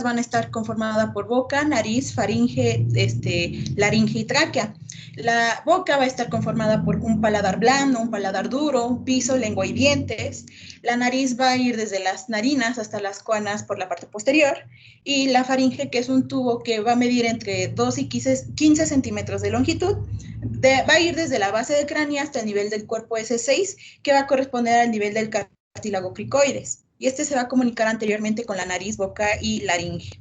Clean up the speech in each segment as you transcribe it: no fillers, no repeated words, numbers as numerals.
van a estar conformadas por boca, nariz, faringe, laringe y tráquea. La boca va a estar conformada por un paladar blando, un paladar duro, un piso, lengua y dientes. La nariz va a ir desde las narinas hasta las cuanas por la parte posterior. Y la faringe, que es un tubo que va a medir entre 2 y 15 centímetros de longitud, va a ir desde la base del cráneo hasta el nivel del cuerpo S6, que va a corresponder al nivel del cartílago cricoides. Y se va a comunicar anteriormente con la nariz, boca y laringe.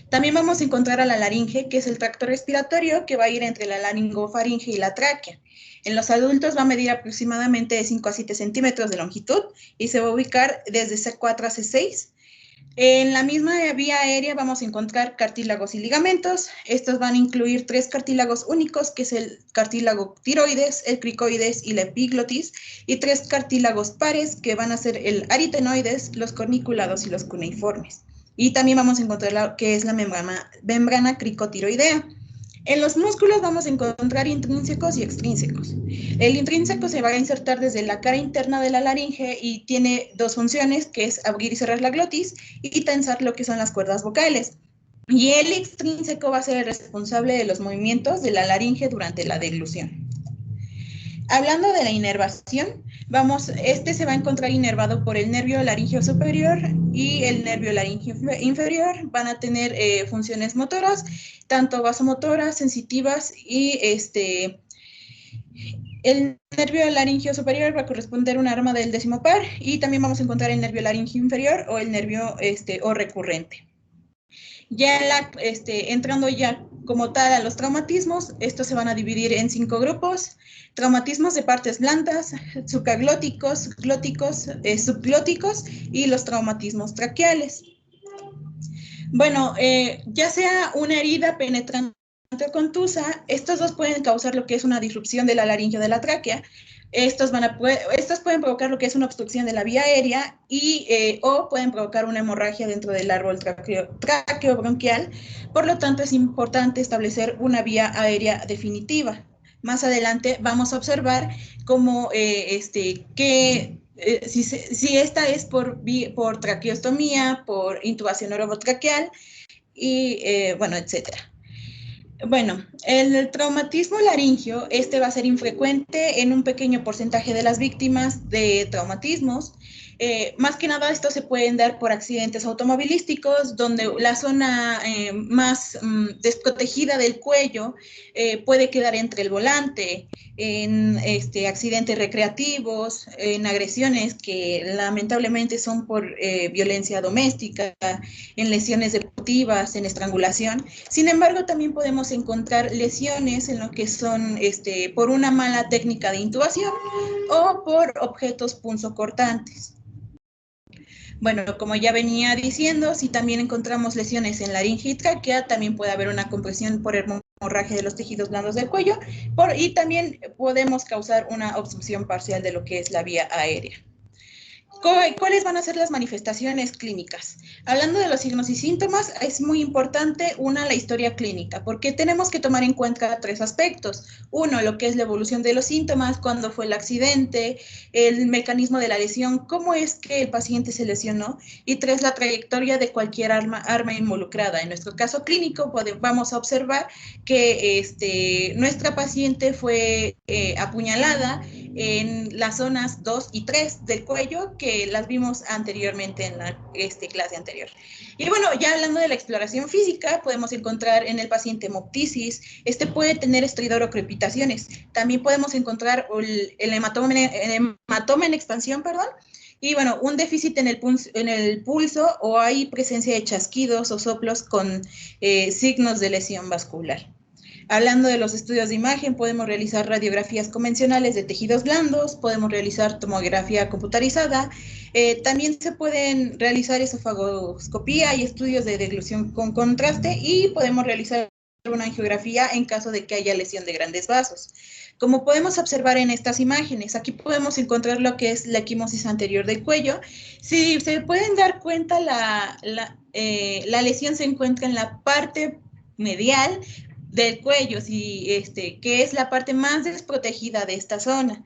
También vamos a encontrar a la laringe, que es el tracto respiratorio, que va a ir entre la laringofaringe y la tráquea. En los adultos va a medir aproximadamente de 5 a 7 centímetros de longitud y se va a ubicar desde C4 a C6. En la misma vía aérea vamos a encontrar cartílagos y ligamentos. Estos van a incluir 3 cartílagos únicos, que es el cartílago tiroides, el cricoides y la epiglotis, y 3 cartílagos pares, que van a ser el aritenoides, los corniculados y los cuneiformes. Y también vamos a encontrar lo que es la membrana cricotiroidea. En los músculos vamos a encontrar intrínsecos y extrínsecos. El intrínseco se va a insertar desde la cara interna de la laringe y tiene 2 funciones, que es abrir y cerrar la glotis y tensar lo que son las cuerdas vocales. Y el extrínseco va a ser el responsable de los movimientos de la laringe durante la deglución. Hablando de la inervación, se va a encontrar inervado por el nervio laringeo superior y el nervio laringeo inferior. Van a tener funciones motoras, tanto vasomotoras, sensitivas y el nervio laringeo superior va a corresponder a un arma del décimo par y también vamos a encontrar el nervio laringeo inferior o el nervio o recurrente. Ya entrando ya como tal a los traumatismos, estos se van a dividir en 5 grupos. Traumatismos de partes blandas, supraglóticos, glóticos, subglóticos y los traumatismos traqueales. Bueno, ya sea una herida penetrante o contusa, estos dos pueden causar lo que es una disrupción de la laringe o de la tráquea. Estos pueden provocar lo que es una obstrucción de la vía aérea o pueden provocar una hemorragia dentro del árbol traqueobronquial. Por lo tanto, es importante establecer una vía aérea definitiva. Más adelante vamos a observar cómo si esta es por traqueostomía, por intubación orobotraqueal y bueno, etcétera. Bueno, el traumatismo laringio, va a ser infrecuente en un pequeño porcentaje de las víctimas de traumatismos. Más que nada, estos se pueden dar por accidentes automovilísticos, donde la zona más desprotegida del cuello puede quedar entre el volante, en accidentes recreativos, en agresiones que lamentablemente son por violencia doméstica, en lesiones deportivas, en estrangulación. Sin embargo, también podemos encontrar lesiones en lo que son por una mala técnica de intubación o por objetos punzocortantes. Bueno, como ya venía diciendo, si también encontramos lesiones en laringe y tráquea, también puede haber una compresión por hemorragia de los tejidos blandos del cuello y también podemos causar una obstrucción parcial de lo que es la vía aérea. ¿Cuáles van a ser las manifestaciones clínicas? Hablando de los signos y síntomas, es muy importante, la historia clínica, porque tenemos que tomar en cuenta 3 aspectos. Uno, lo que es la evolución de los síntomas, cuándo fue el accidente, el mecanismo de la lesión, cómo es que el paciente se lesionó, y 3, la trayectoria de cualquier arma involucrada. En nuestro caso clínico, vamos a observar que nuestra paciente fue apuñalada en las zonas 2 y 3 del cuello, que las vimos anteriormente en la clase anterior. Y bueno, ya hablando de la exploración física, podemos encontrar en el paciente hemoptisis, puede tener estridor o crepitaciones. También podemos encontrar el hematoma en expansión, perdón, y bueno, un déficit en el pulso o hay presencia de chasquidos o soplos con signos de lesión vascular. Hablando de los estudios de imagen, podemos realizar radiografías convencionales de tejidos blandos, podemos realizar tomografía computarizada, también se pueden realizar esofagoscopía y estudios de deglución con contraste y podemos realizar una angiografía en caso de que haya lesión de grandes vasos. Como podemos observar en estas imágenes, aquí podemos encontrar lo que es la equimosis anterior del cuello. Si se pueden dar cuenta, la lesión se encuentra en la parte medial del cuello, que es la parte más desprotegida de esta zona.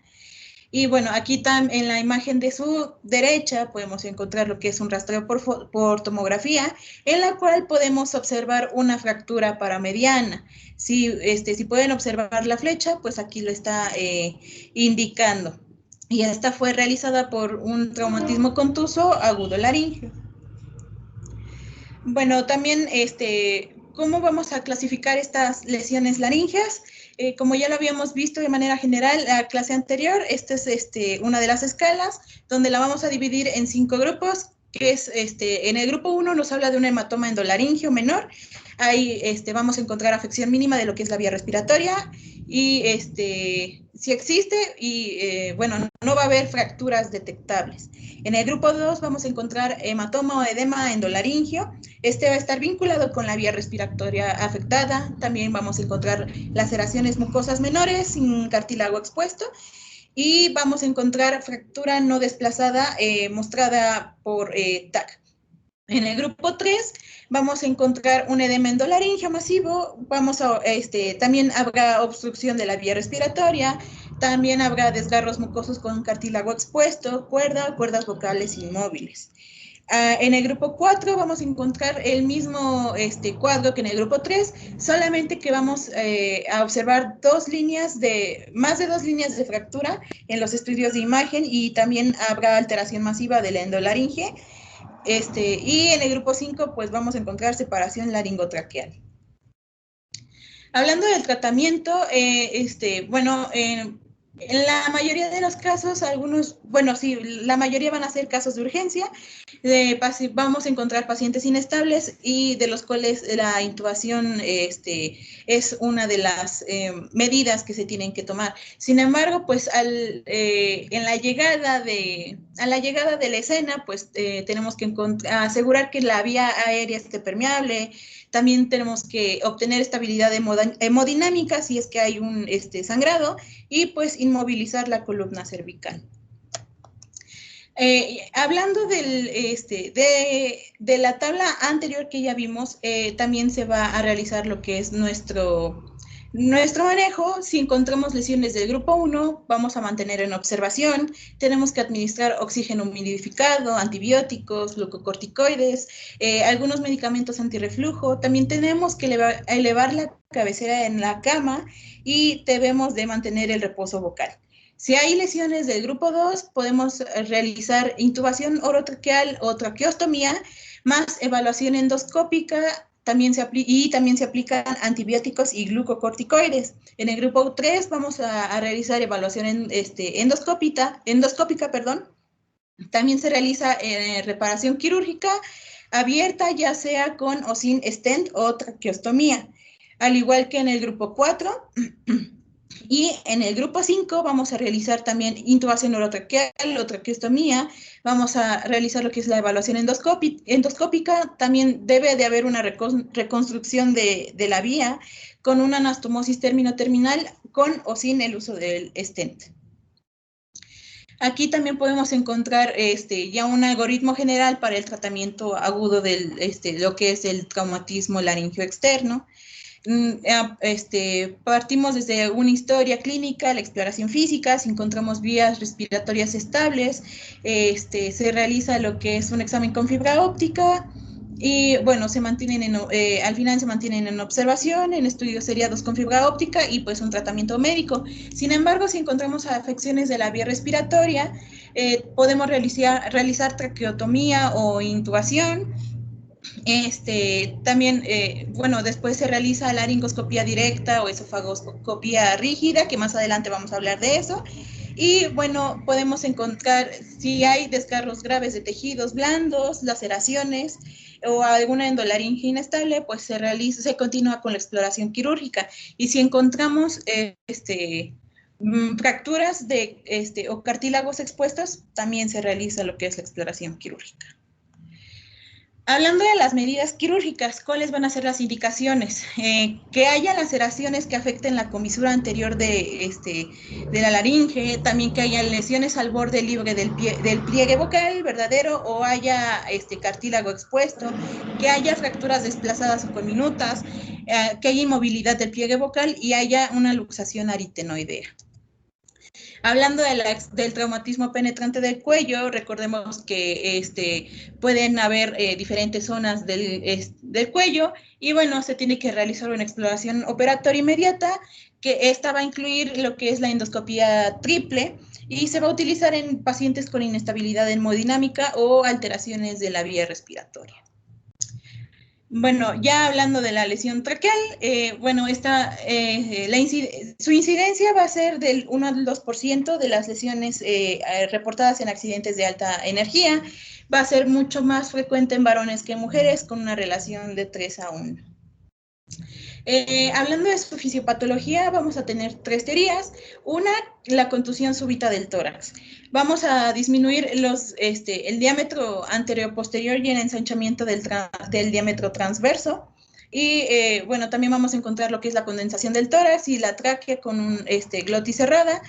Y bueno, aquí en la imagen de su derecha podemos encontrar lo que es un rastreo por tomografía, en la cual podemos observar una fractura paramediana. Si pueden observar la flecha, pues aquí lo está indicando. Y esta fue realizada por un traumatismo contuso agudo laríngeo. Bueno, también, ¿cómo vamos a clasificar estas lesiones laríngeas? Como ya lo habíamos visto de manera general la clase anterior, esta es una de las escalas, donde la vamos a dividir en 5 grupos, que es, en el grupo 1 nos habla de un hematoma endolaríngeo menor, ahí vamos a encontrar afección mínima de lo que es la vía respiratoria, y si existe, y bueno, no va a haber fracturas detectables. En el grupo 2 vamos a encontrar hematoma o edema endolaríngeo, va a estar vinculado con la vía respiratoria afectada. También vamos a encontrar laceraciones mucosas menores sin cartílago expuesto. Y vamos a encontrar fractura no desplazada mostrada por TAC. En el grupo 3 vamos a encontrar un edema endolaríngeo masivo, también habrá obstrucción de la vía respiratoria, también habrá desgarros mucosos con cartílago expuesto, cuerdas vocales inmóviles. En el grupo 4 vamos a encontrar el mismo cuadro que en el grupo 3, solamente que vamos a observar más de dos líneas de fractura en los estudios de imagen, y también habrá alteración masiva de la endolaringe. Y en el grupo 5 pues vamos a encontrar separación laringotraqueal. Hablando del tratamiento, bueno, en la mayoría de los casos, la mayoría van a ser casos de urgencia. Vamos a encontrar pacientes inestables y de los cuales la intubación es una de las medidas que se tienen que tomar. Sin embargo, pues a la llegada de la escena, pues tenemos que asegurar que la vía aérea esté permeable. También tenemos que obtener estabilidad hemodinámica si es que hay un sangrado, y pues inmovilizar la columna cervical. Hablando de la tabla anterior que ya vimos, también se va a realizar lo que es nuestro manejo. Si encontramos lesiones del grupo 1, vamos a mantener en observación. Tenemos que administrar oxígeno humidificado, antibióticos, glucocorticoides, algunos medicamentos antirreflujo. También tenemos que elevar la cabecera en la cama, y debemos de mantener el reposo vocal. Si hay lesiones del grupo 2, podemos realizar intubación orotraqueal o traqueostomía, más evaluación endoscópica. También se aplican antibióticos y glucocorticoides. En el grupo 3 vamos a realizar evaluación endoscópica. También se realiza reparación quirúrgica abierta, ya sea con o sin stent o traqueostomía. Al igual que en el grupo 4, y en el grupo 5 vamos a realizar también intubación orotraqueal o traqueostomía. Vamos a realizar lo que es la evaluación endoscópica. También debe de haber una reconstrucción de la vía con una anastomosis término-terminal con o sin el uso del stent. Aquí también podemos encontrar ya un algoritmo general para el tratamiento agudo de lo que es el traumatismo laríngeo externo. Partimos desde una historia clínica, la exploración física. Si encontramos vías respiratorias estables, se realiza lo que es un examen con fibra óptica, y bueno, al final se mantienen en observación, en estudios seriados con fibra óptica, y pues un tratamiento médico. Sin embargo, si encontramos afecciones de la vía respiratoria, podemos realizar traqueotomía o intubación. También, bueno, después se realiza laringoscopía directa o esofagoscopía rígida, que más adelante vamos a hablar de eso. Y bueno, podemos encontrar si hay desgarros graves de tejidos blandos, laceraciones o alguna endolaringe inestable, pues se continúa con la exploración quirúrgica. Y si encontramos fracturas o cartílagos expuestos, también se realiza lo que es la exploración quirúrgica. Hablando de las medidas quirúrgicas, ¿cuáles van a ser las indicaciones? Que haya laceraciones que afecten la comisura anterior de la laringe, también que haya lesiones al borde libre del pliegue vocal verdadero, o haya cartílago expuesto, que haya fracturas desplazadas o conminutas, que haya inmovilidad del pliegue vocal y haya una luxación aritenoidea. Hablando del traumatismo penetrante del cuello, recordemos que pueden haber diferentes zonas del cuello y bueno, se tiene que realizar una exploración operatoria inmediata, que esta va a incluir lo que es la endoscopía triple y se va a utilizar en pacientes con inestabilidad hemodinámica o alteraciones de la vía respiratoria. Bueno, ya hablando de la lesión traqueal, bueno, su incidencia va a ser del 1 al 2% de las lesiones reportadas en accidentes de alta energía. Va a ser mucho más frecuente en varones que en mujeres, con una relación de 3 a 1. Hablando de su fisiopatología, vamos a tener tres teorías. Una, la contusión súbita del tórax. Vamos a disminuir el diámetro anterior-posterior y el ensanchamiento del diámetro transverso. Y bueno, también vamos a encontrar lo que es la condensación del tórax y la tráquea con un glotis cerrada.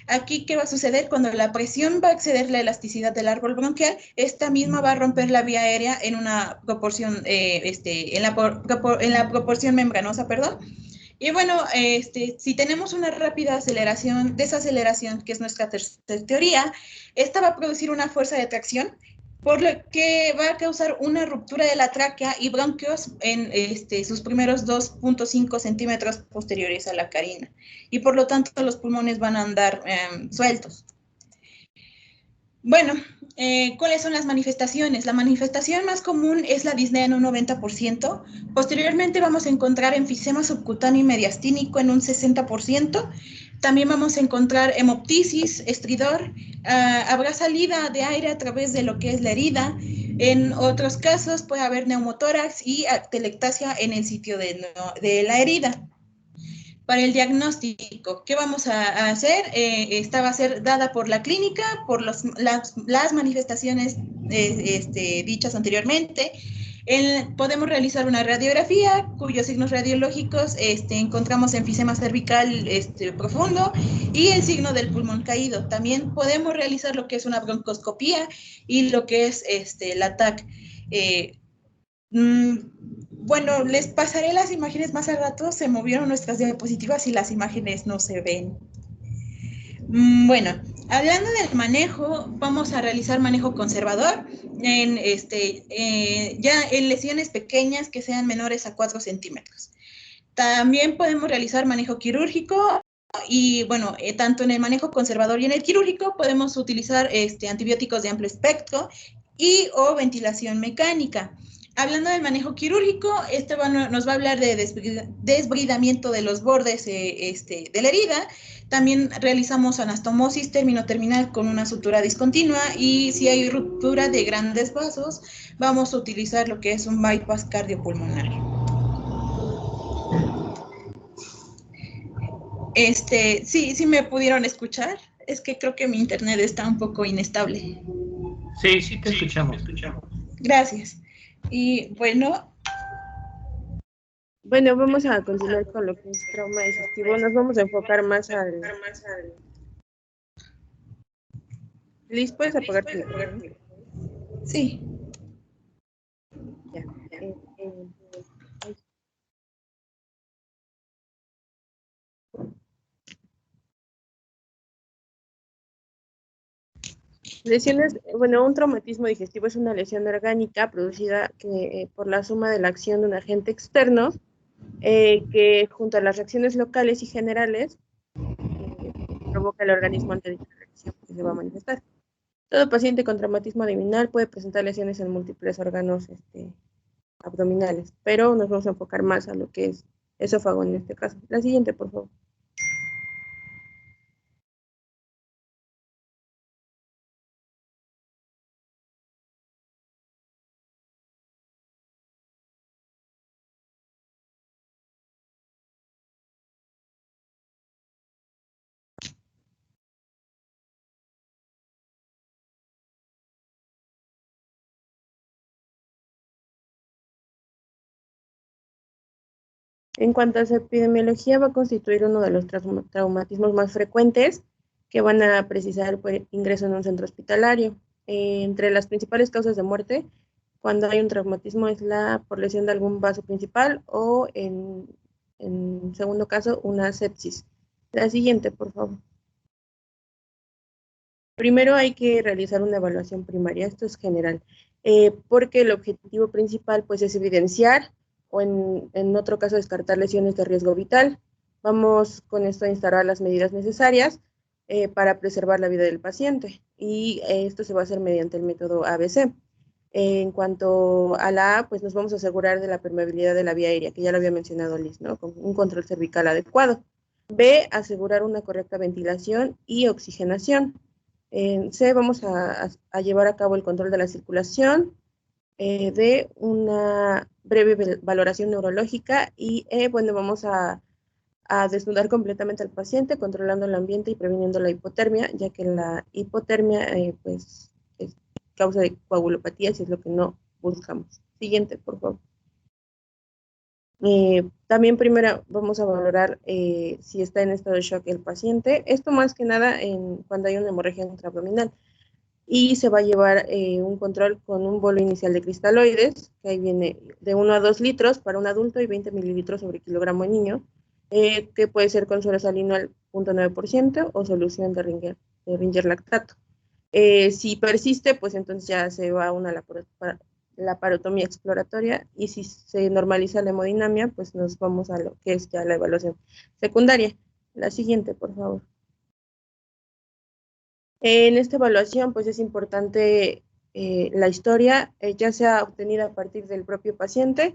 Aquí, ¿qué va a suceder? Cuando la presión va a exceder la elasticidad del árbol bronquial, esta misma va a romper la vía aérea en una proporción, en la proporción membranosa, perdón. Y bueno, si tenemos una rápida desaceleración, que es nuestra tercera teoría, esta va a producir una fuerza de tracción, por lo que va a causar una ruptura de la tráquea y bronquios en sus primeros 2.5 centímetros posteriores a la carina. Y por lo tanto, los pulmones van a andar sueltos. Bueno, ¿cuáles son las manifestaciones? La manifestación más común es la disnea en un 90%. Posteriormente vamos a encontrar enfisema subcutáneo y mediastínico en un 60%. También vamos a encontrar hemoptisis, estridor. Habrá salida de aire a través de lo que es la herida. En otros casos puede haber neumotórax y atelectasia en el sitio de la herida. Para el diagnóstico, ¿qué vamos a hacer? Esta va a ser dada por la clínica, por las manifestaciones dichas anteriormente. Podemos realizar una radiografía, cuyos signos radiológicos encontramos enfisema cervical profundo y el signo del pulmón caído. También podemos realizar lo que es una broncoscopía y lo que es la TAC. Bueno, les pasaré las imágenes más al rato. Se movieron nuestras diapositivas y las imágenes no se ven. Bueno, hablando del manejo, vamos a realizar manejo conservador ya en lesiones pequeñas que sean menores a 4 centímetros. También podemos realizar manejo quirúrgico y bueno, tanto en el manejo conservador y en el quirúrgico podemos utilizar antibióticos de amplio espectro y o ventilación mecánica. Hablando del manejo quirúrgico, nos va a hablar de desbridamiento de los bordes de la herida. También realizamos anastomosis término-terminal con una sutura discontinua y si hay ruptura de grandes vasos, vamos a utilizar lo que es un bypass cardiopulmonar. Sí me pudieron escuchar. Es que creo que mi internet está un poco inestable. Sí, te escuchamos. Gracias. Y bueno. Bueno, vamos a continuar con lo que es trauma digestivo. Nos vamos a enfocar más al... Liz, ¿puedes apagar tu micrófono? Sí. Ya. Lesiones, bueno, un traumatismo digestivo es una lesión orgánica producida por la suma de la acción de un agente externo que junto a las reacciones locales y generales provoca el organismo ante dicha reacción que se va a manifestar. Todo paciente con traumatismo abdominal puede presentar lesiones en múltiples órganos abdominales, pero nos vamos a enfocar más a lo que es esófago en este caso. La siguiente, por favor. En cuanto a su epidemiología, va a constituir uno de los traumatismos más frecuentes que van a precisar el ingreso en un centro hospitalario. Entre las principales causas de muerte, cuando hay un traumatismo, es por lesión de algún vaso principal o, en segundo caso, una sepsis. La siguiente, por favor. Primero hay que realizar una evaluación primaria, esto es general, porque el objetivo principal pues es evidenciar o en otro caso descartar lesiones de riesgo vital. Vamos con esto a instaurar las medidas necesarias para preservar la vida del paciente y esto se va a hacer mediante el método ABC. En cuanto a la A, pues nos vamos a asegurar de la permeabilidad de la vía aérea, que ya lo había mencionado Liz, ¿no? Con un control cervical adecuado. B, asegurar una correcta ventilación y oxigenación. En C, vamos a llevar a cabo el control de la circulación. D, una breve valoración neurológica. Y E, bueno, vamos a desnudar completamente al paciente, controlando el ambiente y previniendo la hipotermia, ya que la hipotermia, pues, es causa de coagulopatías y es lo que no buscamos. Siguiente, por favor. También primero vamos a valorar si está en estado de shock el paciente. Esto más que nada cuando hay una hemorragia intraabdominal. Y se va a llevar un control con un bolo inicial de cristaloides, que ahí viene de 1 a 2 litros para un adulto y 20 mililitros sobre kilogramo en niño, que puede ser con suero salino al 0.9% o solución de Ringer lactato. Si persiste, pues entonces ya se va a una laparotomía exploratoria y si se normaliza la hemodinamia, pues nos vamos a lo que es ya la evaluación secundaria. La siguiente, por favor. En esta evaluación, pues es importante la historia, ya sea obtenida a partir del propio paciente,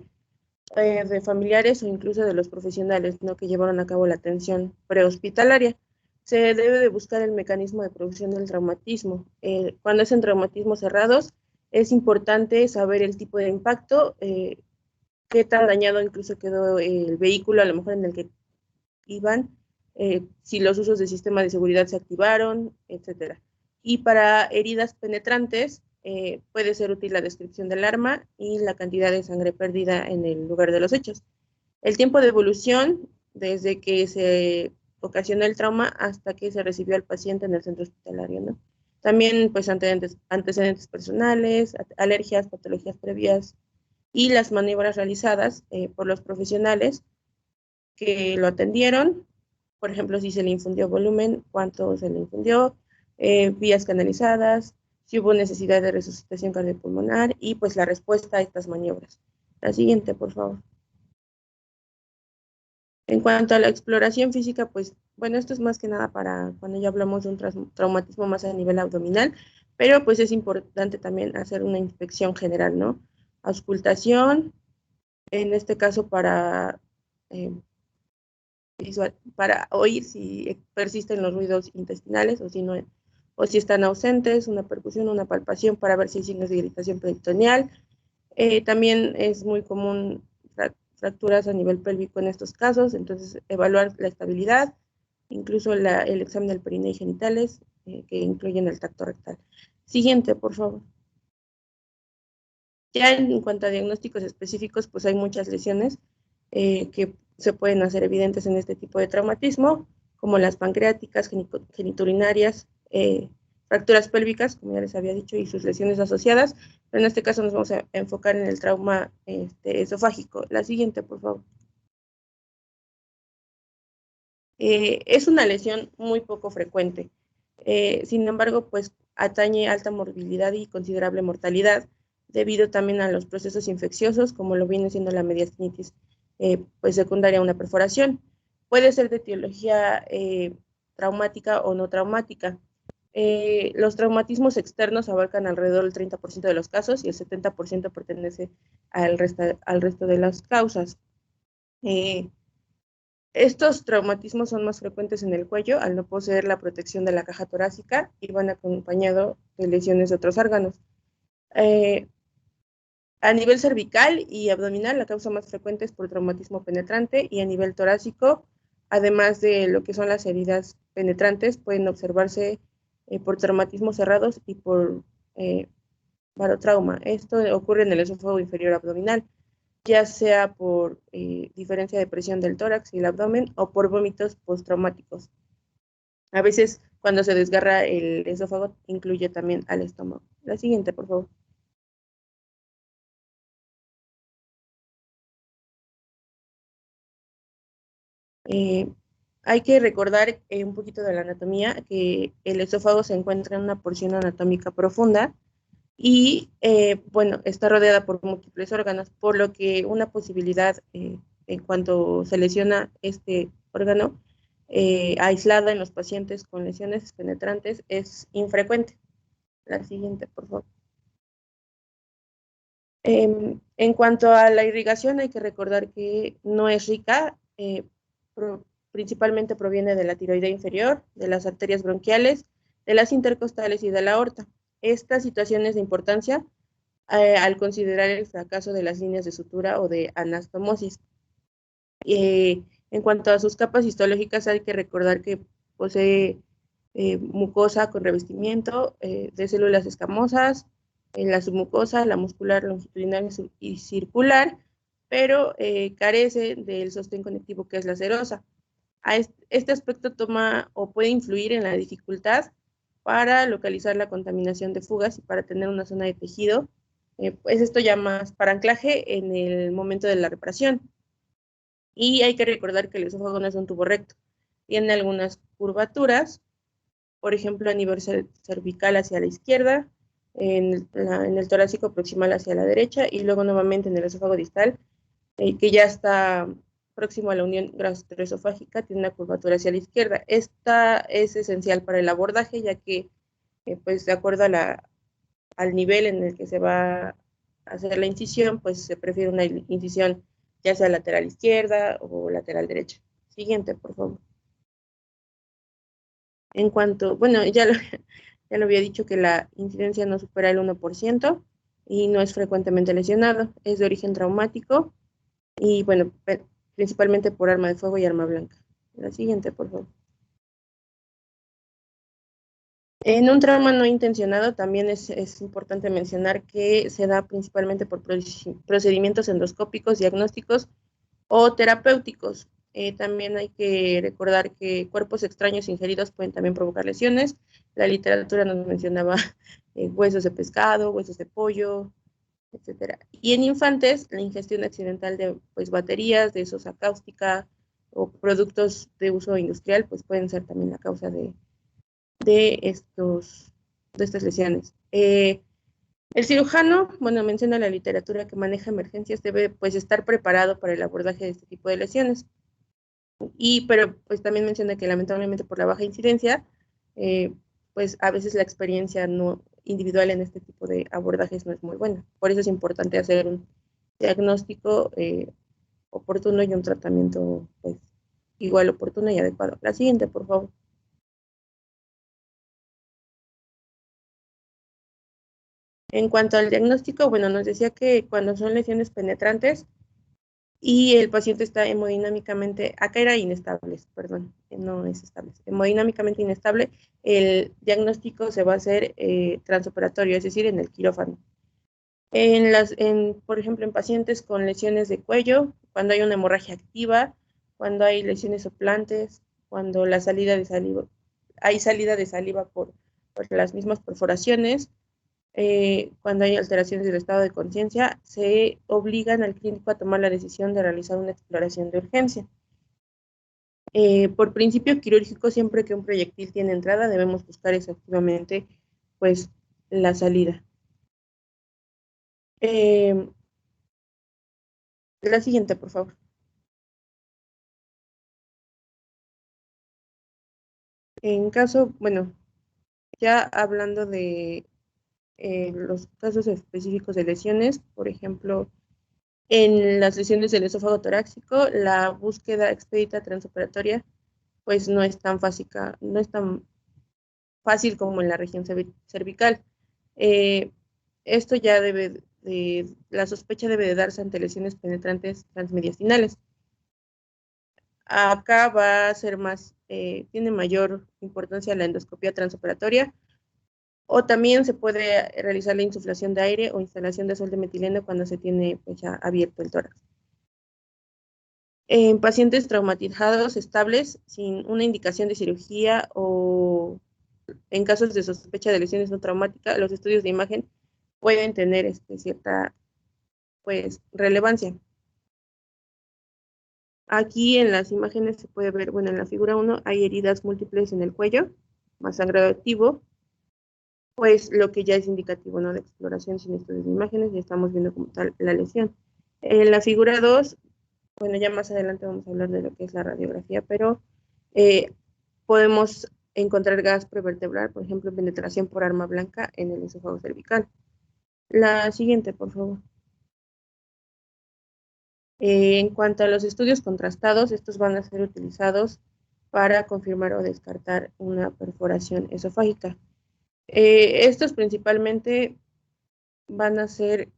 de familiares o incluso de los profesionales, ¿no?, que llevaron a cabo la atención prehospitalaria. Se debe de buscar el mecanismo de producción del traumatismo. Cuando es en traumatismos cerrados, es importante saber el tipo de impacto, qué tan dañado incluso quedó el vehículo, a lo mejor en el que iban, si los usos de sistema de seguridad se activaron, etcétera. Y para heridas penetrantes, puede ser útil la descripción del arma y la cantidad de sangre perdida en el lugar de los hechos. El tiempo de evolución, desde que se ocasionó el trauma hasta que se recibió al paciente en el centro hospitalario, ¿no? También, pues, antecedentes personales, alergias, patologías previas y las maniobras realizadas por los profesionales que lo atendieron, por ejemplo, si se le infundió volumen, cuánto se le infundió, vías canalizadas, si hubo necesidad de resucitación cardiopulmonar y pues la respuesta a estas maniobras. La siguiente, por favor. En cuanto a la exploración física, pues bueno, esto es más que nada para cuando ya hablamos de un traumatismo más a nivel abdominal, pero pues es importante también hacer una inspección general, ¿no? Auscultación, en este caso para oír si persisten los ruidos intestinales o si están ausentes, una percusión, una palpación para ver si hay signos de irritación peritoneal. También es muy común fracturas a nivel pélvico en estos casos, entonces evaluar la estabilidad, incluso el examen del perineo y genitales, que incluyen el tacto rectal. Siguiente, por favor. Ya en cuanto a diagnósticos específicos, pues hay muchas lesiones que se pueden hacer evidentes en este tipo de traumatismo, como las pancreáticas, genitourinarias, fracturas pélvicas, como ya les había dicho, y sus lesiones asociadas. Pero en este caso nos vamos a enfocar en el trauma esofágico. La siguiente, por favor. Es una lesión muy poco frecuente. Sin embargo, pues atañe alta morbilidad y considerable mortalidad, debido también a los procesos infecciosos, como lo viene siendo la mediastinitis pues secundaria a una perforación. Puede ser de etiología traumática o no traumática. Los traumatismos externos abarcan alrededor del 30% de los casos y el 70% pertenece al resto de las causas. Estos traumatismos son más frecuentes en el cuello al no poseer la protección de la caja torácica y van acompañados de lesiones de otros órganos. A nivel cervical y abdominal, la causa más frecuente es por traumatismo penetrante, y a nivel torácico, además de lo que son las heridas penetrantes, pueden observarse por traumatismos cerrados y por barotrauma. Esto ocurre en el esófago inferior abdominal, ya sea por diferencia de presión del tórax y el abdomen o por vómitos postraumáticos. A veces, cuando se desgarra el esófago, incluye también al estómago. La siguiente, por favor. Hay que recordar un poquito de la anatomía, que el esófago se encuentra en una porción anatómica profunda y, bueno, está rodeada por múltiples órganos, por lo que una posibilidad en cuanto se lesiona este órgano aislada en los pacientes con lesiones penetrantes es infrecuente. La siguiente, por favor. En cuanto a la irrigación, hay que recordar que no es rica, principalmente proviene de la tiroidea inferior, de las arterias bronquiales, de las intercostales y de la aorta. Estas situaciones de importancia al considerar el fracaso de las líneas de sutura o de anastomosis. En cuanto a sus capas histológicas, hay que recordar que posee mucosa con revestimiento de células escamosas, la submucosa, la muscular longitudinal y circular, pero carece del sostén conectivo que es la serosa. Este aspecto toma o puede influir en la dificultad para localizar la contaminación de fugas y para tener una zona de tejido, pues esto ya más para anclaje en el momento de la reparación. Y hay que recordar que el esófago no es un tubo recto, tiene algunas curvaturas, por ejemplo, a nivel cervical hacia la izquierda, en el torácico proximal hacia la derecha y luego nuevamente en el esófago distal, que ya está próximo a la unión gastroesofágica, tiene una curvatura hacia la izquierda. Esta es esencial para el abordaje, ya que, pues, de acuerdo al nivel en el que se va a hacer la incisión, pues se prefiere una incisión ya sea lateral izquierda o lateral derecha. Siguiente, por favor. En cuanto, bueno, ya lo había dicho que la incidencia no supera el 1% y no es frecuentemente lesionado, es de origen traumático y, bueno, principalmente por arma de fuego y arma blanca. La siguiente, por favor. En un trauma no intencionado también es importante mencionar que se da principalmente por procedimientos endoscópicos, diagnósticos o terapéuticos. También hay que recordar que cuerpos extraños ingeridos pueden también provocar lesiones. La literatura nos mencionaba huesos de pescado, huesos de pollo, etcétera. Y en infantes, la ingestión accidental de, pues, baterías, de sosa cáustica o productos de uso industrial, pues pueden ser también la causa de estas lesiones. El cirujano, bueno, menciona la literatura que maneja emergencias, debe, pues, estar preparado para el abordaje de este tipo de lesiones. Pero pues también menciona que lamentablemente por la baja incidencia, pues a veces la experiencia no individual en este tipo de abordajes no es muy buena. Por eso es importante hacer un diagnóstico oportuno y un tratamiento, pues, igual oportuno y adecuado. La siguiente, por favor. En cuanto al diagnóstico, bueno, nos decía que cuando son lesiones penetrantes y el paciente está hemodinámicamente, acá era inestables, perdón, no es estable, hemodinámicamente inestable, el diagnóstico se va a hacer transoperatorio, es decir, en el quirófano. Por ejemplo, en pacientes con lesiones de cuello, cuando hay una hemorragia activa, cuando hay lesiones soplantes, cuando la salida de saliva, hay salida de saliva por las mismas perforaciones, cuando hay alteraciones del estado de conciencia, se obligan al clínico a tomar la decisión de realizar una exploración de urgencia. Por principio quirúrgico, siempre que un proyectil tiene entrada, debemos buscar efectivamente, pues, la salida. La siguiente, por favor. En caso, bueno, ya hablando de los casos específicos de lesiones, por ejemplo, en las lesiones del esófago torácico, la búsqueda expedita transoperatoria pues no es tan fácil como en la región cervical. Esto ya la sospecha debe de darse ante lesiones penetrantes transmediastinales. Acá va a ser tiene mayor importancia la endoscopia transoperatoria, o también se puede realizar la insuflación de aire o instalación de sol de metileno cuando se tiene, pues, ya abierto el tórax. En pacientes traumatizados estables sin una indicación de cirugía o en casos de sospecha de lesiones no traumáticas, los estudios de imagen pueden tener, cierta, pues, relevancia. Aquí en las imágenes se puede ver, bueno, en la figura 1 hay heridas múltiples en el cuello, más sangrado activo, pues lo que ya es indicativo, ¿no?, de exploración sin estudios de imágenes, y estamos viendo como tal la lesión. En la figura 2, bueno, ya más adelante vamos a hablar de lo que es la radiografía, pero podemos encontrar gas prevertebral, por ejemplo, penetración por arma blanca en el esófago cervical. La siguiente, por favor. En cuanto a los estudios contrastados, estos van a ser utilizados para confirmar o descartar una perforación esofágica. Estos principalmente van a ser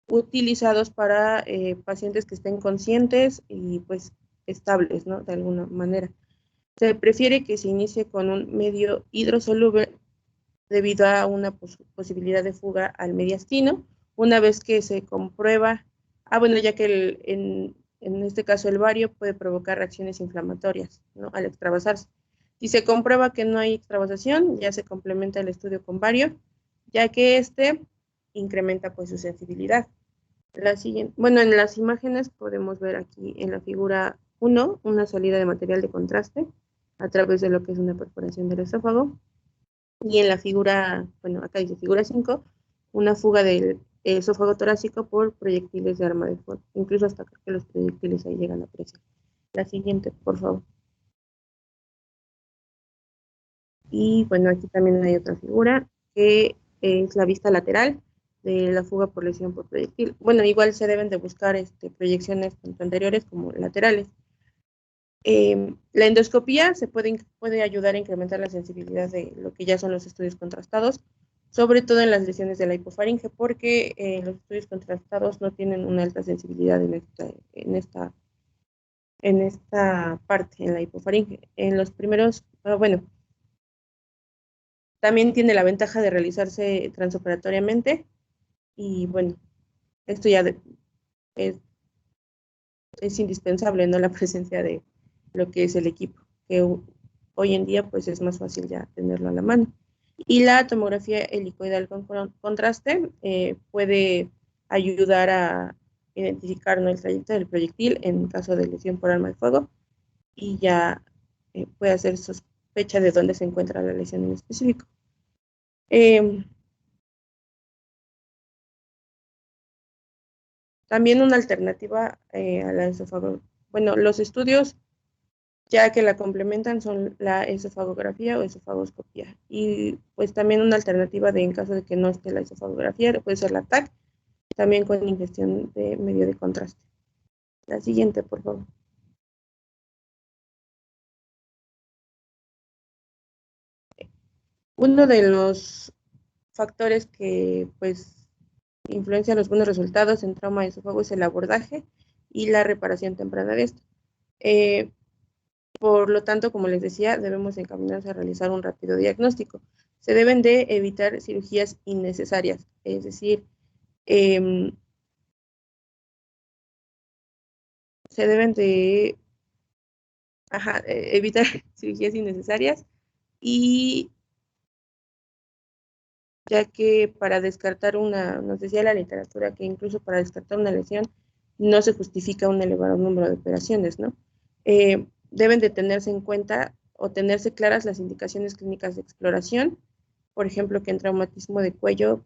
utilizados para pacientes que estén conscientes y pues estables, ¿no?, de alguna manera. Se prefiere que se inicie con un medio hidrosoluble debido a una posibilidad de fuga al mediastino. Una vez que se comprueba, bueno, ya que en este caso el bario puede provocar reacciones inflamatorias, ¿no?, al extravasarse. Si se comprueba que no hay extravasación, ya se complementa el estudio con bario, ya que este incrementa pues su sensibilidad. La siguiente, bueno, en las imágenes podemos ver aquí en la figura 1 una salida de material de contraste a través de lo que es una perforación del esófago. Y en la figura, bueno, acá dice figura 5, una fuga del esófago torácico por proyectiles de arma de fuego. Incluso hasta que los proyectiles ahí llegan a presión. La siguiente, por favor. Y bueno, aquí también hay otra figura que es la vista lateral de la fuga por lesión por proyectil. Bueno, igual se deben de buscar proyecciones tanto anteriores como laterales. La endoscopía se puede ayudar a incrementar la sensibilidad de lo que ya son los estudios contrastados, sobre todo en las lesiones de la hipofaringe, porque los estudios contrastados no tienen una alta sensibilidad en esta parte, en la hipofaringe. En los primeros, bueno, también tiene la ventaja de realizarse transoperatoriamente, y bueno, esto ya es indispensable, ¿no?, la presencia de lo que es el equipo, que hoy en día pues es más fácil ya tenerlo a la mano. Y la tomografía helicoidal con contraste puede ayudar a identificar, ¿no?, el trayecto del proyectil en caso de lesión por arma de fuego, y ya puede hacer sospecha de dónde se encuentra la lesión en específico. También una alternativa a la esofagografía, bueno, los estudios ya que la complementan son la esofagografía o esofagoscopía. Y pues también una alternativa en caso de que no esté la esofagografía, puede ser la TAC, también con ingestión de medio de contraste. La siguiente, por favor. Uno de los factores que pues influencian los buenos resultados en trauma de esófago es el abordaje y la reparación temprana de esto. Por lo tanto, como les decía, debemos encaminarnos a realizar un rápido diagnóstico. Se deben de evitar cirugías innecesarias, es decir, se deben de evitar cirugías innecesarias, y ya que para descartar nos decía la literatura que incluso para descartar una lesión no se justifica un elevado número de operaciones, ¿no? Deben de tenerse en cuenta o tenerse claras las indicaciones clínicas de exploración, por ejemplo, que en traumatismo de cuello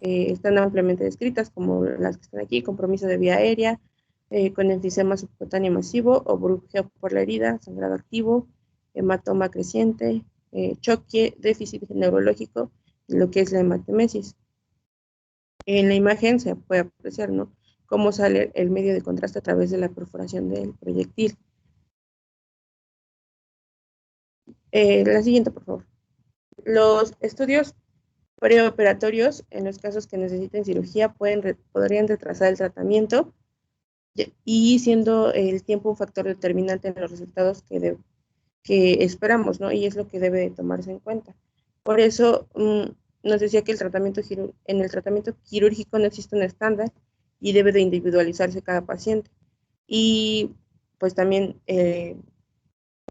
están ampliamente descritas, como las que están aquí: compromiso de vía aérea, con enfisema subcutáneo masivo o burbujeo por la herida, sangrado activo, hematoma creciente, choque, déficit neurológico, lo que es la hematemesis. En la imagen se puede apreciar, ¿no?, cómo sale el medio de contraste a través de la perforación del proyectil. La siguiente, por favor. Los estudios preoperatorios, en los casos que necesiten cirugía, podrían retrasar el tratamiento, y siendo el tiempo un factor determinante en los resultados que esperamos, ¿no? Y es lo que debe tomarse en cuenta. Por eso nos decía que en el tratamiento quirúrgico no existe un estándar y debe de individualizarse cada paciente. Y pues también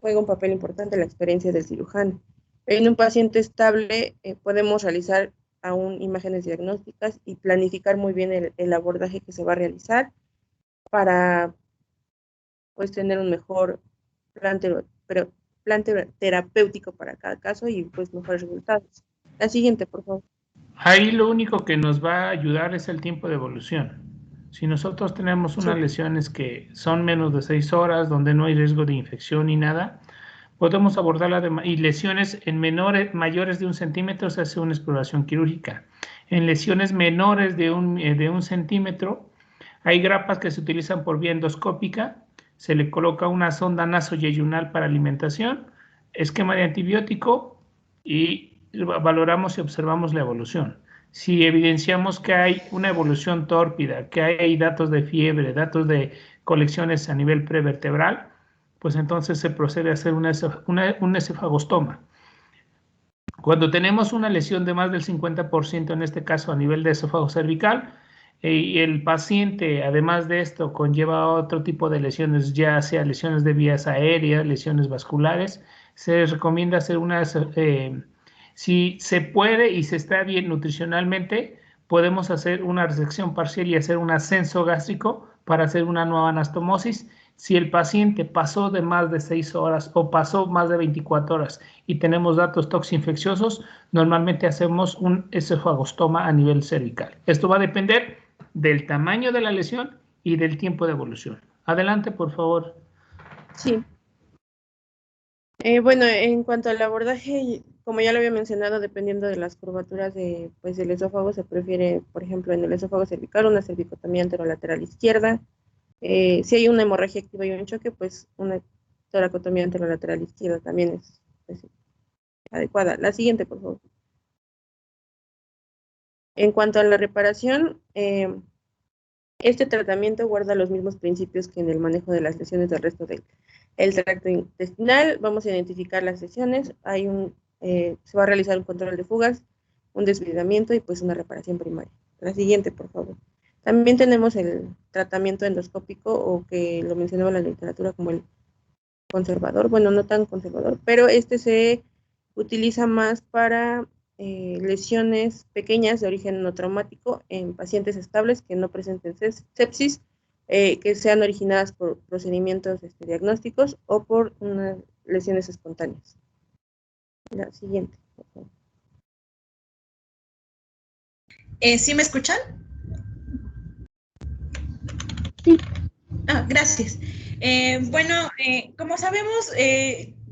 juega un papel importante la experiencia del cirujano. En un paciente estable podemos realizar aún imágenes diagnósticas y planificar muy bien el abordaje que se va a realizar para pues tener un mejor plan terapéutico para cada caso y pues mejores resultados. La siguiente, por favor. Ahí lo único que nos va a ayudar es el tiempo de evolución. Si nosotros tenemos unas lesiones que son menos de 6 horas, donde no hay riesgo de infección ni nada, podemos abordarla y lesiones en mayores de 1 centímetro se hace una exploración quirúrgica. En lesiones menores de un centímetro, hay grapas que se utilizan por vía endoscópica, se le coloca una sonda nasoyeyunal para alimentación, esquema de antibiótico y valoramos y observamos la evolución. Si evidenciamos que hay una evolución tórpida, que hay datos de fiebre, datos de colecciones a nivel prevertebral, pues entonces se procede a hacer un esofagostoma. Cuando tenemos una lesión de más del 50%, en este caso a nivel de esófago cervical, y el paciente, además de esto, conlleva otro tipo de lesiones, ya sea lesiones de vías aéreas, lesiones vasculares, se recomienda hacer si se puede y se está bien nutricionalmente, podemos hacer una resección parcial y hacer un ascenso gástrico para hacer una nueva anastomosis. Si el paciente pasó de más de 6 horas o pasó más de 24 horas y tenemos datos toxinfecciosos, normalmente hacemos un esofagostoma a nivel cervical. Esto va a depender del tamaño de la lesión y del tiempo de evolución. Adelante, por favor. Sí. Bueno, en cuanto al abordaje, como ya lo había mencionado, dependiendo de las curvaturas del esófago, se prefiere, por ejemplo, en el esófago cervical, una cervicotomía anterolateral izquierda. Si hay una hemorragia activa y un choque, pues una toracotomía anterolateral izquierda también es adecuada. La siguiente, por favor. En cuanto a la reparación, este tratamiento guarda los mismos principios que en el manejo de las lesiones del resto del tracto intestinal. Vamos a identificar las lesiones, se va a realizar un control de fugas, un desbridamiento y pues una reparación primaria. La siguiente, por favor. También tenemos el tratamiento endoscópico, o que lo mencionaba en la literatura como el conservador, bueno, no tan conservador, pero este se utiliza más para lesiones pequeñas de origen no traumático en pacientes estables que no presenten sepsis, que sean originadas por procedimientos diagnósticos o por unas lesiones espontáneas. La siguiente, por favor. ¿Sí me escuchan? Sí. Gracias. Bueno, como sabemos,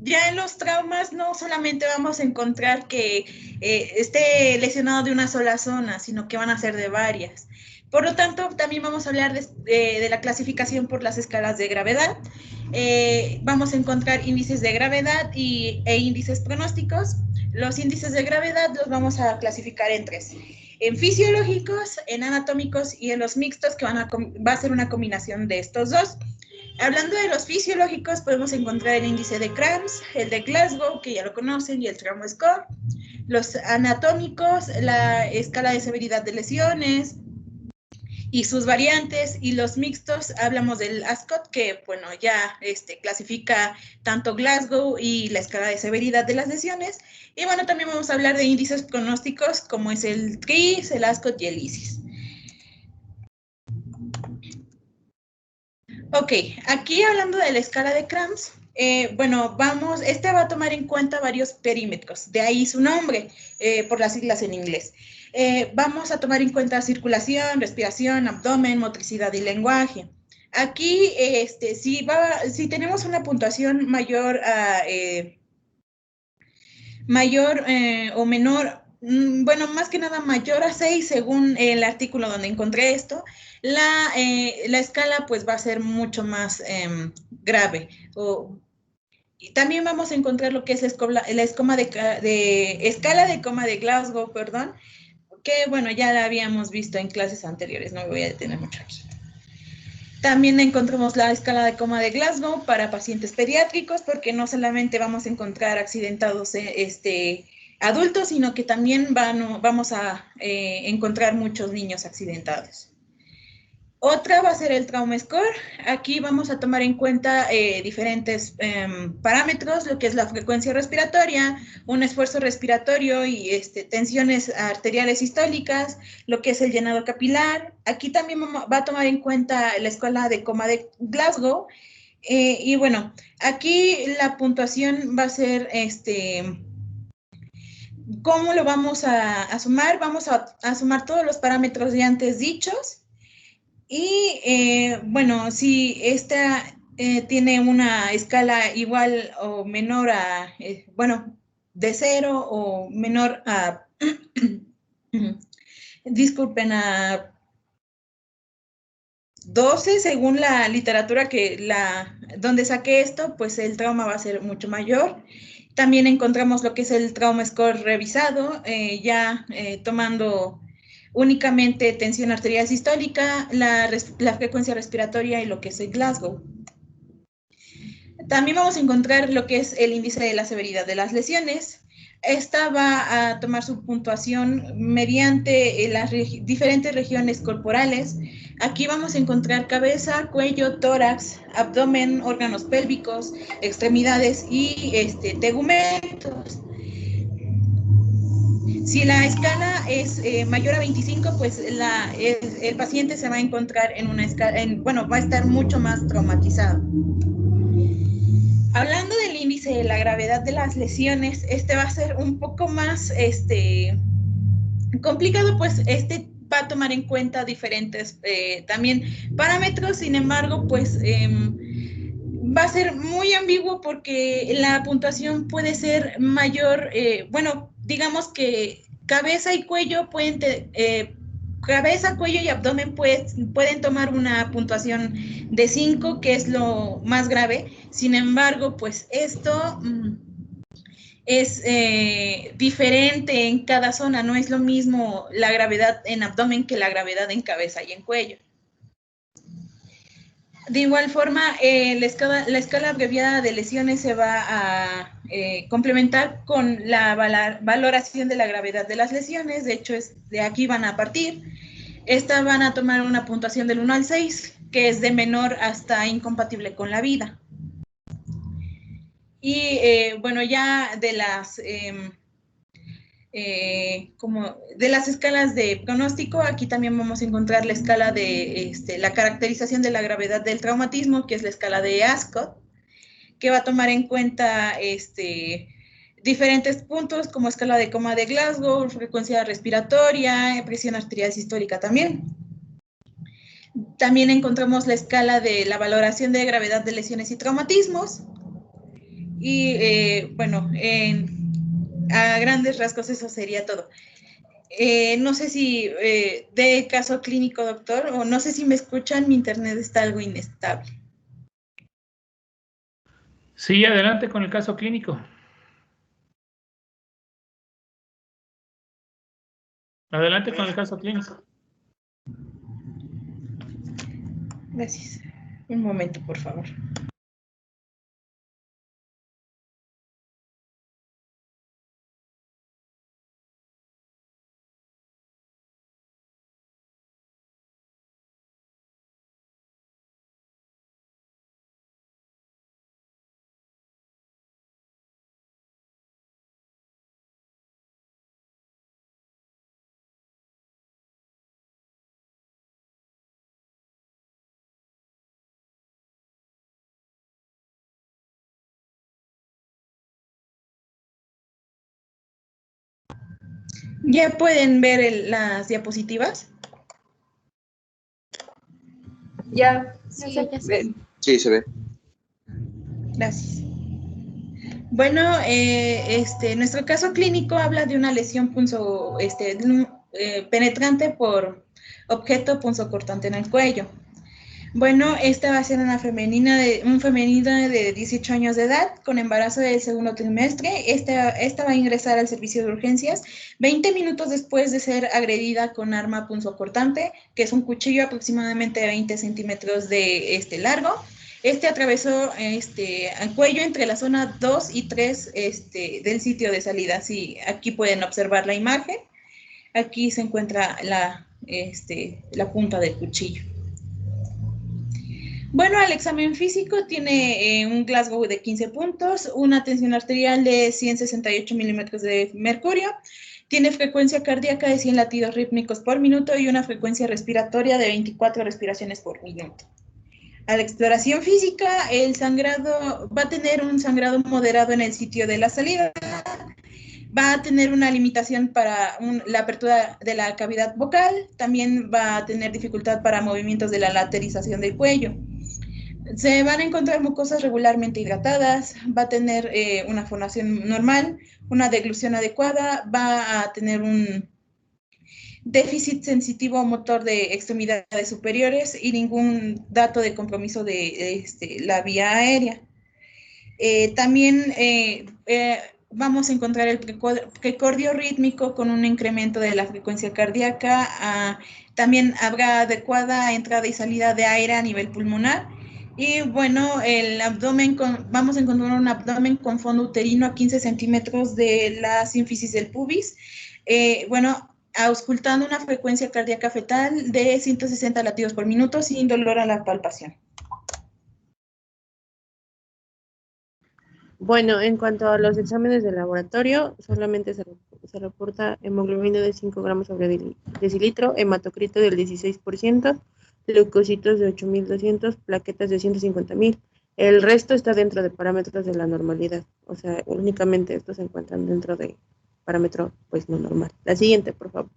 ya en los traumas no solamente vamos a encontrar que esté lesionado de una sola zona, sino que van a ser de varias. Por lo tanto, también vamos a hablar de la clasificación por las escalas de gravedad. Vamos a encontrar índices de gravedad e índices pronósticos. Los índices de gravedad los vamos a clasificar en 3. En fisiológicos, en anatómicos y en los mixtos, que va a ser una combinación de estos dos. Hablando de los fisiológicos, podemos encontrar el índice de Krams, el de Glasgow, que ya lo conocen, y el Trauma Score. Los anatómicos, la escala de severidad de lesiones y sus variantes, y los mixtos, hablamos del ASCOT, que bueno, ya clasifica tanto Glasgow y la escala de severidad de las lesiones. Y bueno, también vamos a hablar de índices pronósticos, como es el TRIS, el ASCOT y el ISIS. Ok, aquí hablando de la escala de Krams, bueno, va a tomar en cuenta varios perímetros, de ahí su nombre, por las siglas en inglés. Vamos a tomar en cuenta circulación, respiración, abdomen, motricidad y lenguaje. Aquí, si tenemos una puntuación mayor o menor, bueno, más que nada mayor a 6, según el artículo donde encontré esto, la escala pues va a ser mucho más grave. Y también vamos a encontrar lo que es la escala de coma de Glasgow, perdón, que bueno, ya la habíamos visto en clases anteriores, no me voy a detener mucho aquí. También encontramos la escala de coma de Glasgow para pacientes pediátricos, porque no solamente vamos a encontrar accidentados adultos, sino que también vamos a encontrar muchos niños accidentados. Otra va a ser el Trauma Score. Aquí vamos a tomar en cuenta diferentes parámetros, lo que es la frecuencia respiratoria, un esfuerzo respiratorio y tensiones arteriales sistólicas, lo que es el llenado capilar. Aquí también va a tomar en cuenta la escala de coma de Glasgow, Y bueno, aquí la puntuación va a ser, ¿cómo lo vamos a sumar? Vamos a sumar todos los parámetros ya antes dichos. Y bueno, si esta tiene una escala igual o menor a, bueno, de 0 o menor a, disculpen, a 12, según la literatura donde saqué esto, pues el trauma va a ser mucho mayor. También encontramos lo que es el trauma score revisado, ya tomando únicamente tensión arterial sistólica, la frecuencia respiratoria y lo que es el Glasgow. También vamos a encontrar lo que es el índice de la severidad de las lesiones. Esta va a tomar su puntuación mediante las diferentes regiones corporales. Aquí vamos a encontrar cabeza, cuello, tórax, abdomen, órganos pélvicos, extremidades y tegumentos. Si la escala es mayor a 25, pues el paciente se va a encontrar en una escala, bueno, va a estar mucho más traumatizado. Hablando del índice de la gravedad de las lesiones, va a ser un poco más complicado, pues va a tomar en cuenta diferentes también parámetros. Sin embargo, pues va a ser muy ambiguo porque la puntuación puede ser mayor, bueno, digamos que cabeza y cuello pueden cabeza, cuello y abdomen pueden tomar una puntuación de 5, que es lo más grave. Sin embargo, pues esto es diferente en cada zona. No es lo mismo la gravedad en abdomen que la gravedad en cabeza y en cuello. De igual forma, la escala abreviada de lesiones se va a complementar con la valoración de la gravedad de las lesiones. De hecho, de aquí van a partir. Estas van a tomar una puntuación del 1 al 6, que es de menor hasta incompatible con la vida. Y bueno, ya de las escalas de pronóstico, aquí también vamos a encontrar la escala de la caracterización de la gravedad del traumatismo, que es la escala de Ascot, que va a tomar en cuenta diferentes puntos como escala de coma de Glasgow, frecuencia respiratoria, presión arterial sistólica también. También encontramos la escala de la valoración de gravedad de lesiones y traumatismos. Y bueno, a grandes rasgos eso sería todo. No sé si de caso clínico, doctor, o no sé si me escuchan, mi internet está algo inestable. Sí, adelante con el caso clínico. Adelante con el caso clínico. Gracias. Un momento, por favor. ¿Ya pueden ver las diapositivas? Ya, Sí, ya se ve. Sí, se ve. Gracias. Bueno, nuestro caso clínico habla de una lesión penetrante por objeto punzocortante en el cuello. Bueno, esta va a ser un femenino de 18 años de edad con embarazo del segundo trimestre. Esta va a ingresar al servicio de urgencias 20 minutos después de ser agredida con arma punzocortante, que es un cuchillo aproximadamente de 20 centímetros de largo. Atravesó al cuello entre la zona 2 y 3 del sitio de salida. Sí, aquí pueden observar la imagen. Aquí se encuentra la punta del cuchillo. Bueno, el examen físico tiene un Glasgow de 15 puntos, una tensión arterial de 168 milímetros de mercurio, tiene frecuencia cardíaca de 100 latidos rítmicos por minuto y una frecuencia respiratoria de 24 respiraciones por minuto. A la exploración física, el sangrado va a tener un sangrado moderado en el sitio de la salida, va a tener una limitación para la apertura de la cavidad vocal, también va a tener dificultad para movimientos de la laterización del cuello. Se van a encontrar mucosas regularmente hidratadas, va a tener una fonación normal, una deglución adecuada, va a tener un déficit sensitivo motor de extremidades superiores y ningún dato de compromiso de la vía aérea. También vamos a encontrar el precordio rítmico con un incremento de la frecuencia cardíaca. También habrá adecuada entrada y salida de aire a nivel pulmonar. Y bueno, el abdomen, vamos a encontrar un abdomen con fondo uterino a 15 centímetros de la sínfisis del pubis. Bueno, auscultando una frecuencia cardíaca fetal de 160 latidos por minuto sin dolor a la palpación. Bueno, en cuanto a los exámenes de laboratorio, solamente se reporta hemoglobina de 5 gramos sobre decilitro, hematocrito del 16%, leucocitos de 8.200, plaquetas de 150.000. El resto está dentro de parámetros de la normalidad. O sea, únicamente estos se encuentran dentro de parámetro, pues, no normal. La siguiente, por favor.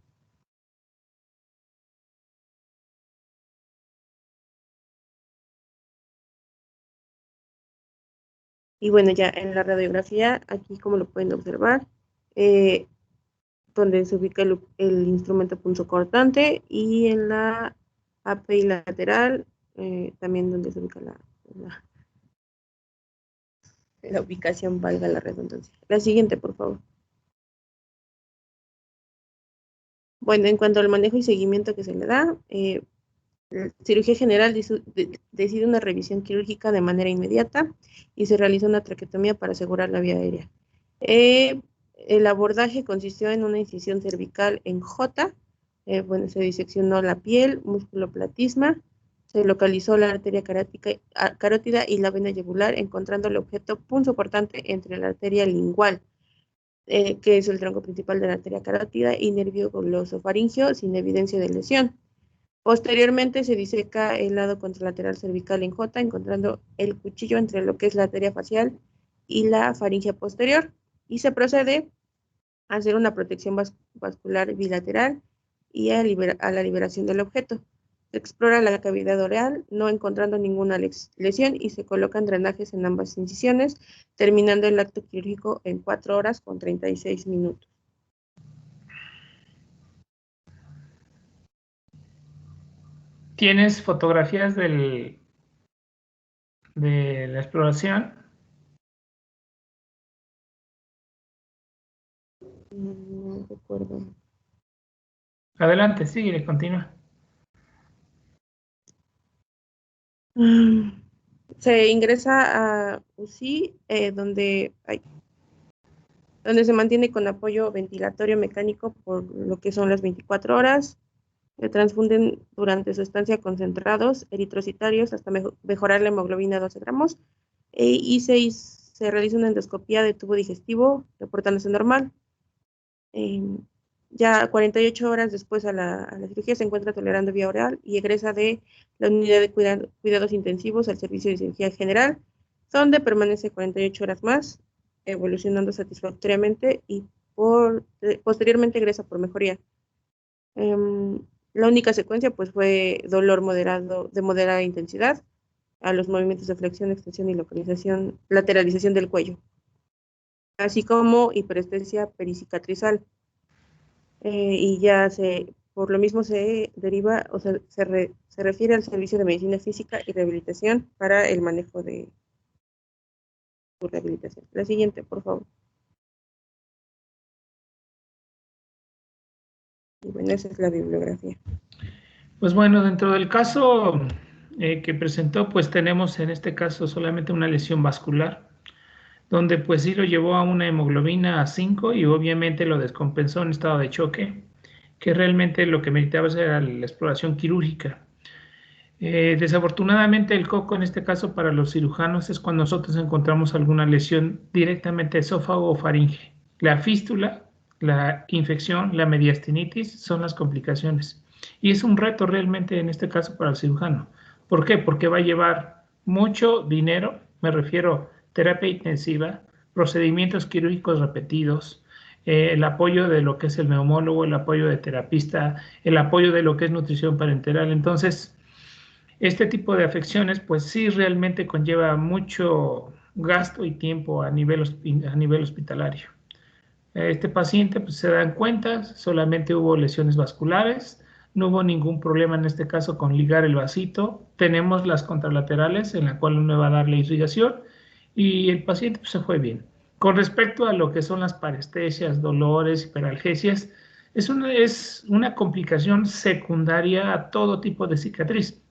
Y bueno, ya en la radiografía, aquí como lo pueden observar, donde se ubica el instrumento punzocortante, y en la API lateral, también donde se ubica la ubicación, valga la redundancia. La siguiente, por favor. Bueno, en cuanto al manejo y seguimiento que se le da, cirugía general decide una revisión quirúrgica de manera inmediata y se realiza una traqueotomía para asegurar la vía aérea. El abordaje consistió en una incisión cervical en J. Bueno, se diseccionó la piel, músculo platisma, se localizó la arteria carótida y la vena yugular, encontrando el objeto punzocortante entre la arteria lingual, que es el tronco principal de la arteria carótida, y nervio glosofaringeo, sin evidencia de lesión. Posteriormente se diseca el lado contralateral cervical en J, encontrando el cuchillo entre lo que es la arteria facial y la faringe posterior, y se procede a hacer una protección vascular bilateral y a la liberación del objeto. Se explora la cavidad oral, no encontrando ninguna lesión, y se colocan drenajes en ambas incisiones, terminando el acto quirúrgico en 4 horas con 36 minutos. ¿Tienes fotografías de la exploración? No recuerdo. Adelante, sigue, continúa. Se ingresa a UCI, donde se mantiene con apoyo ventilatorio mecánico por lo que son las 24 horas. Se transfunden durante su estancia concentrados eritrocitarios hasta mejorar la hemoglobina a 12 gramos, y se realiza una endoscopía de tubo digestivo reportándose normal. Ya 48 horas después a la cirugía se encuentra tolerando vía oral y egresa de la unidad de cuidados intensivos al servicio de cirugía general, donde permanece 48 horas más, evolucionando satisfactoriamente, y posteriormente egresa por mejoría. La única secuencia pues fue dolor moderado, de moderada intensidad, a los movimientos de flexión, extensión y lateralización del cuello, así como hiperestesia pericicatrizal. Y ya por lo mismo se deriva, o sea, se refiere al servicio de medicina física y rehabilitación para el manejo de su rehabilitación. La siguiente, por favor. Y bueno, esa es la bibliografía. Pues bueno, dentro del caso que presentó, pues tenemos en este caso solamente una lesión vascular, donde pues sí lo llevó a una hemoglobina a 5 y obviamente lo descompensó en estado de choque, que realmente lo que meritaba era la exploración quirúrgica. Desafortunadamente el coco en este caso para los cirujanos es cuando nosotros encontramos alguna lesión directamente esófago o faringe. La fístula, la infección, la mediastinitis son las complicaciones. Y es un reto realmente en este caso para el cirujano, ¿Por qué? Porque va a llevar mucho dinero, me refiero terapia intensiva, procedimientos quirúrgicos repetidos, el apoyo de lo que es el neumólogo, el apoyo de terapista, el apoyo de lo que es nutrición parenteral. Entonces, este tipo de afecciones, pues sí realmente conlleva mucho gasto y tiempo a nivel hospitalario. Este paciente, pues se dan cuenta, solamente hubo lesiones vasculares, no hubo ningún problema en este caso con ligar el vasito. Tenemos las contralaterales en la cual uno va a dar la irrigación y el paciente pues, se fue bien. Con respecto a lo que son las parestesias, dolores, hiperalgesias, es una complicación secundaria a todo tipo de cicatriz.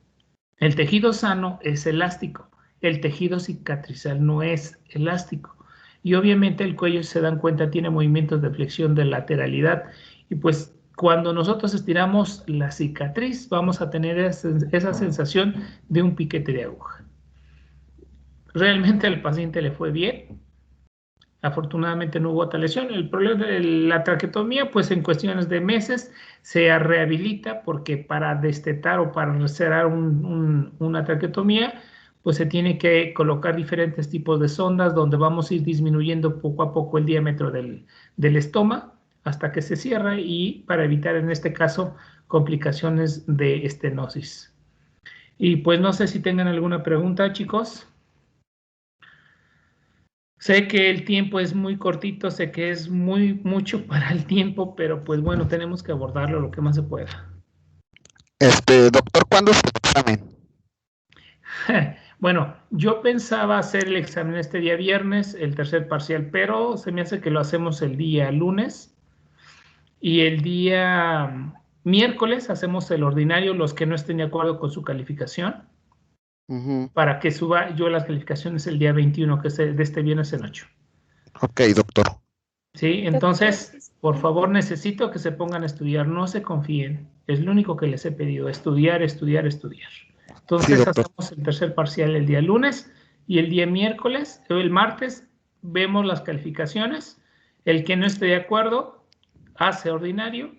El tejido sano es elástico, el tejido cicatrizal no es elástico. Y obviamente el cuello, si se dan cuenta, tiene movimientos de flexión de lateralidad. Y pues cuando nosotros estiramos la cicatriz, vamos a tener esa sensación de un piquete de aguja. Realmente al paciente le fue bien. Afortunadamente no hubo otra lesión. El problema de la traqueotomía, pues en cuestiones de meses se rehabilita porque para destetar o para cerrar una traqueotomía, pues se tiene que colocar diferentes tipos de sondas donde vamos a ir disminuyendo poco a poco el diámetro del estómago hasta que se cierre y para evitar en este caso complicaciones de estenosis. Y pues no sé si tengan alguna pregunta, chicos. Sé que el tiempo es muy cortito, sé que es mucho para el tiempo, pero pues bueno, tenemos que abordarlo lo que más se pueda. Doctor, ¿cuándo es el examen? Bueno, yo pensaba hacer el examen este día viernes, el tercer parcial, pero se me hace que lo hacemos el día lunes y el día miércoles hacemos el ordinario, los que no estén de acuerdo con su calificación, para que suba yo las calificaciones el día 21, que es de este viernes en 8. Ok, doctor. Sí, entonces, por favor, necesito que se pongan a estudiar, no se confíen. Es lo único que les he pedido, estudiar, estudiar, estudiar. Entonces, Sí, hacemos el tercer parcial el día lunes y el día miércoles, o el martes, vemos las calificaciones. El que no esté de acuerdo, hace ordinario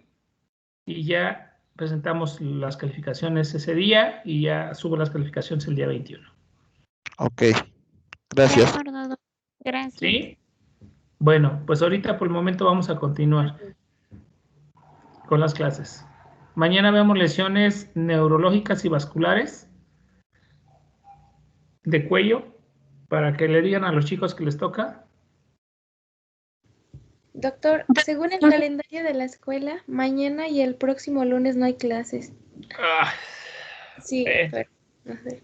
y ya presentamos las calificaciones ese día y ya subo las calificaciones el día 21. Ok, gracias. De acuerdo, doctor. Gracias. ¿Sí? Bueno, pues ahorita por el momento vamos a continuar con las clases. Mañana vemos lesiones neurológicas y vasculares de cuello para que le digan a los chicos que les toca. Doctor, según el calendario de la escuela, mañana y el próximo lunes no hay clases. Ah, Sí, pero no sé.